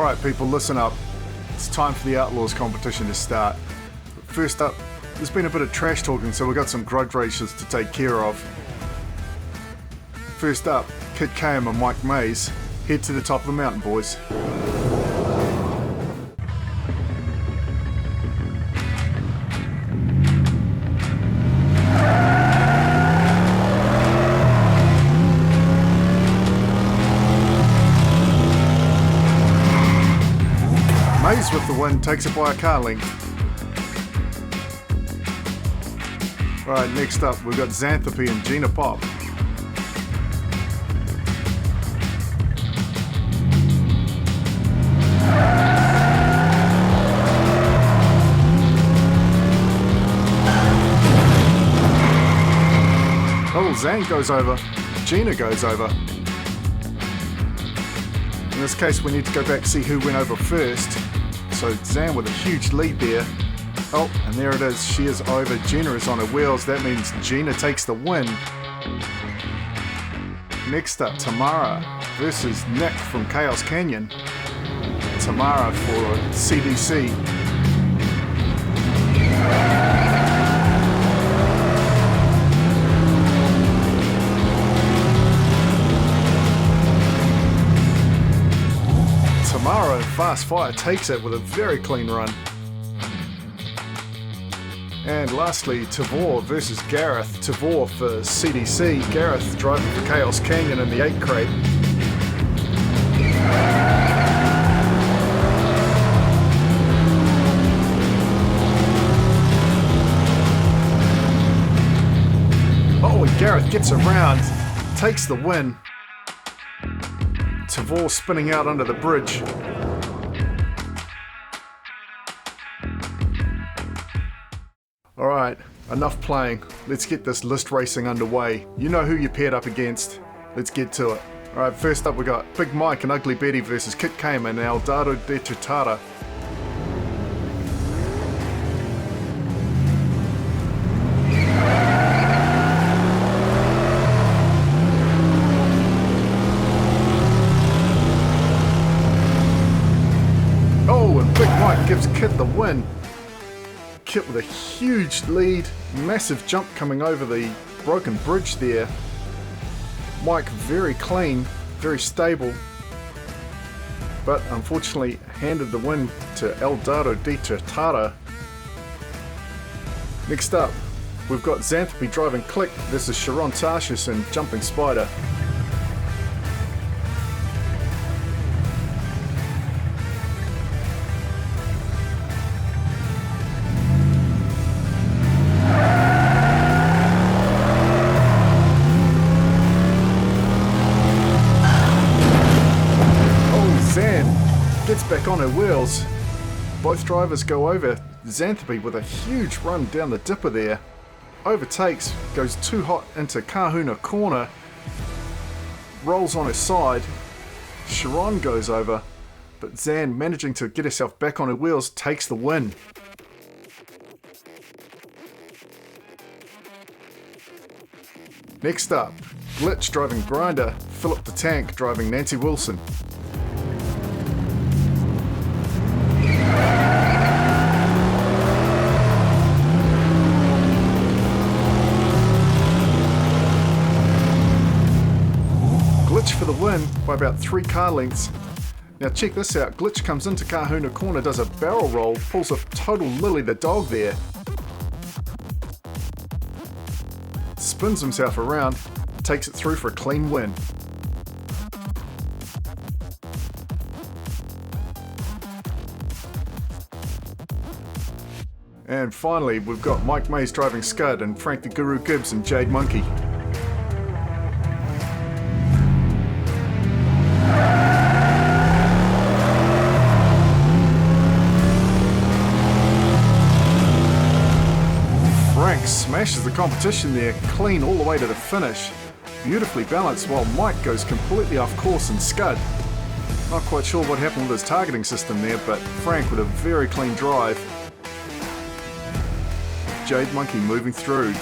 Alright people, listen up. It's time for the Outlaws competition to start. First up, there's been a bit of trash talking, so we've got some grudge races to take care of. First up, Kit Kame and Mike Mays. Head to the top of the mountain, boys. Mays with the win, takes it by a car length. Alright, next up we've got Xanthope and Gina Pop. Oh, Zang goes over, Gina goes over. In this case we need to go back and see who went over first. So Zang with a huge lead there. Oh, and there it is. She is over. Gina is on her wheels. That means Gina takes the win. Next up, Tamara versus Nick from Chaos Canyon. Tamara for CDC. Tamara in Fast Fire takes it with a very clean run. And lastly, Tavor versus Gareth. Tavor for CDC, Gareth driving for Chaos Canyon in the 8 crate. Oh, and Gareth gets around, takes the win. Tavor spinning out under the bridge. Alright, enough playing. Let's get this list racing underway. You know who you paired up against. Let's get to it. Alright, first up we got Big Mike and Ugly Betty versus Kit Kame and Dato Digita. Oh, and Big Mike gives Kit the win. Kit with a huge lead, massive jump coming over the broken bridge there. Mike very clean, very stable, but unfortunately handed the win to Dato Digita. Next up, we've got Xanthope driving Click versus Sharon and Jumping Spider. Gets back on her wheels. Both drivers go over. Xanthope with a huge run down the dipper there. Overtakes, goes too hot into Kahuna corner. Rolls on her side. Sharon goes over, but Zan, managing to get herself back on her wheels, takes the win. Next up, Glitch driving Grinder, Philip the Tank driving Nancy Wilson. For the win by about 3 car lengths. Now check this out, Glitch comes into Kahuna corner, does a barrel roll, pulls a total Lily the dog there. Spins himself around, takes it through for a clean win. And finally we've got Mike Mays driving Scud and Frank the Guru Gibbs and Jade Monkey. Smashes the competition there, clean all the way to the finish. Beautifully balanced while Mike goes completely off course and Scud. Not quite sure what happened with his targeting system there, but Frank with a very clean drive. Jade Monkey moving through.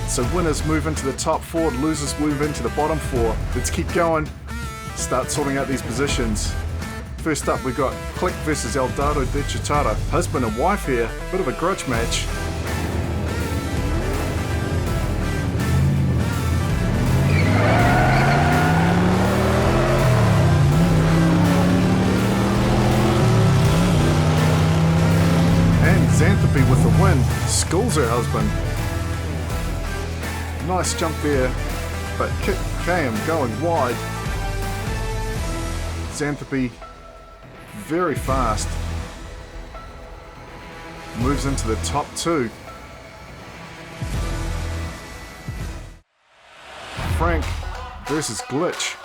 So winners move into the top 4, losers move into the bottom 4. Let's keep going. start sorting out these positions. First up, we got Click versus El Dato Digita, husband and wife here, bit of a grudge match. Xanthope with the win, schools her husband. Nice jump there, but Kit KM going wide. Xanthope very fast. Moves into the top two. Frank versus Glitch.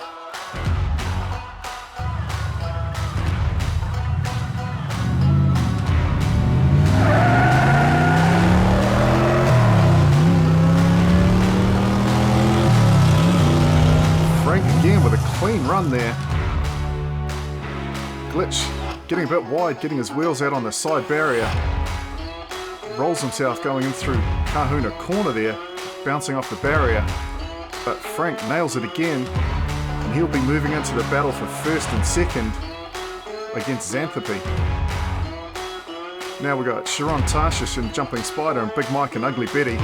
Again with a clean run there. Glitch getting a bit wide, getting his wheels out on the side barrier. Rolls himself going in through Kahuna corner there, bouncing off the barrier. But Frank nails it again, and he'll be moving into the battle for first and second against Xanthope. Now we've got Sharon Tarshish and Jumping Spider and Big Mike and Ugly Betty.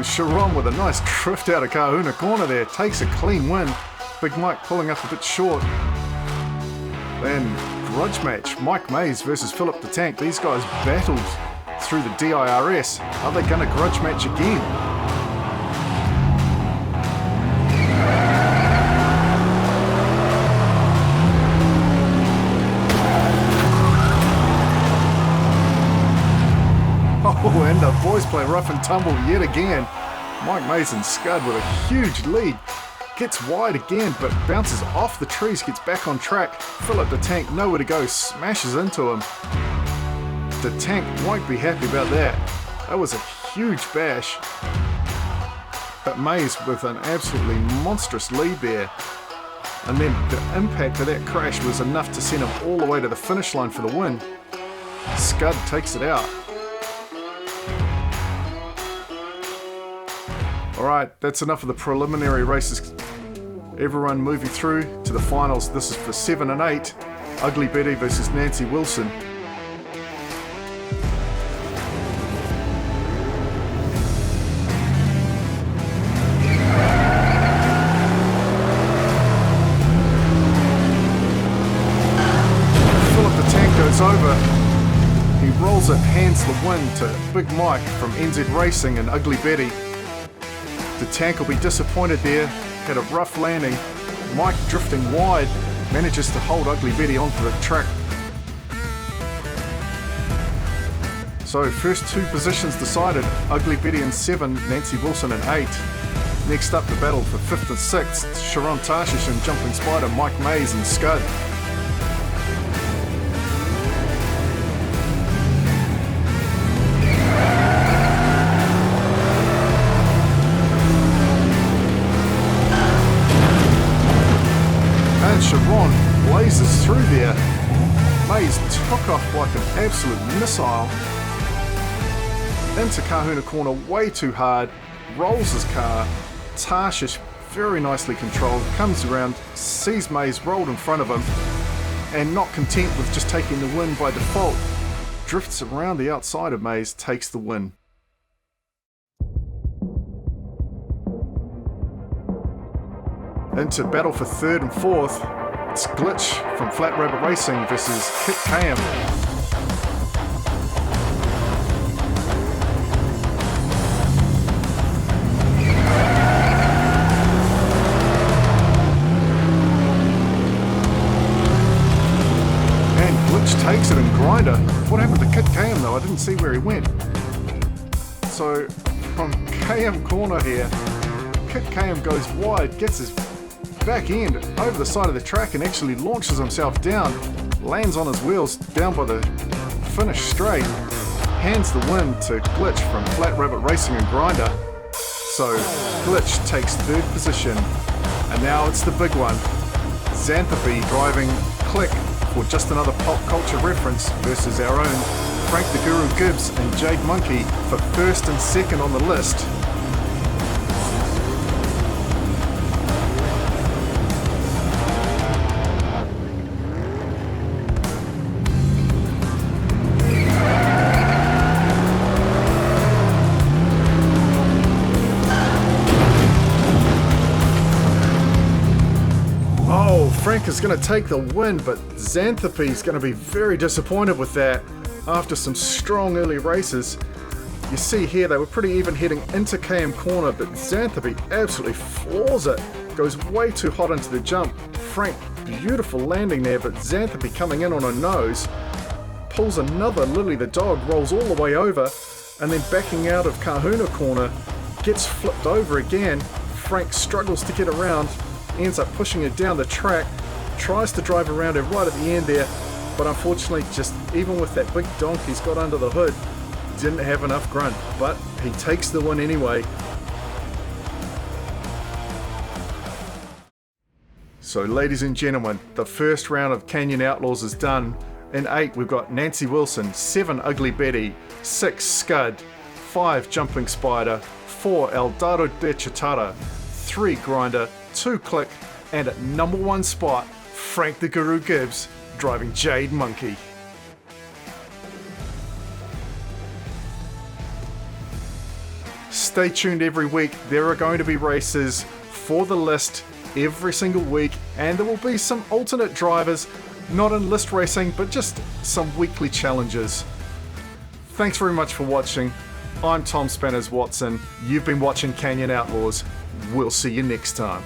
Charon with a nice drift out of Kahuna corner there, takes a clean win. Big Mike pulling up a bit short. Then grudge match, Mike Mays versus Philip the Tank. These guys battled through the DIRS. Are they going to grudge match again? Oh, and the boys play rough and tumble yet again. Mike Mays and Scud with a huge lead. Gets wide again, but bounces off the trees, gets back on track. Philip the Tank, nowhere to go, smashes into him. The Tank won't be happy about that. That was a huge bash. But Mays with an absolutely monstrous lead there. And then the impact of that crash was enough to send him all the way to the finish line for the win. Scud takes it out. Alright, that's enough of the preliminary races. Everyone moving through to the finals. This is for 7 and 8. Ugly Betty versus Nancy Wilson. Philip the Tank goes over. He rolls it, hands the win to Big Mike from NZ Racing and Ugly Betty. The Tank will be disappointed there, had a rough landing. Mike drifting wide, manages to hold Ugly Betty onto the track. So first two positions decided, Ugly Betty in 7, Nancy Wilson in 8. Next up the battle for 5th and 6th, Sharon Tarshish and Jumping Spider, Mike Mays and Scud. Charon blazes through there. Mays took off like an absolute missile. Into Kahuna corner way too hard, rolls his car. Tarshish very nicely controlled, comes around, sees Mays rolled in front of him, and not content with just taking the win by default, drifts around the outside of Mays, takes the win. Into battle for 3rd and 4th. It's Glitch from Flat Rabbit Racing versus Kit KM. And Glitch takes it in grinder. What happened to Kit KM though? I didn't see where he went. So from KM corner here, Kit KM goes wide, gets his back end over the side of the track and actually launches himself down, lands on his wheels down by the finish straight, hands the win to Glitch from Flat Rabbit Racing and Grinder. So Glitch takes 3rd position. And now it's the big one. Xanthope driving Click for Just Another Pop Culture Reference versus our own Frank the Guru Gibbs and Jade Monkey for first and second on the list. Frank is going to take the win, but Xanthope is going to be very disappointed with that after some strong early races. You see here they were pretty even heading into KM corner, but Xanthope absolutely floors it. Goes way too hot into the jump. Frank, beautiful landing there, but Xanthope coming in on her nose. Pulls another Lily the dog, rolls all the way over, and then backing out of Kahuna corner, gets flipped over again. Frank struggles to get around, ends up pushing her down the track, tries to drive around her right at the end there, but unfortunately just even with that big donk he's got under the hood, didn't have enough grunt, but he takes the win anyway. So ladies and gentlemen, the first round of Canyon Outlaws is done. In 8 we've got Nancy Wilson, 7 Ugly Betty, 6 Scud, 5 Jumping Spider, 4 El Dato de Chitara, 3 Grinder, 2 Click, and at number 1 spot, Frank the Guru Gibbs driving Jade Monkey. Stay tuned every week. There are going to be races for the list every single week, and there will be some alternate drivers, not in list racing, but just some weekly challenges. Thanks very much for watching. I'm Tom Spanners Watson. You've been watching Canyon Outlaws. We'll see you next time.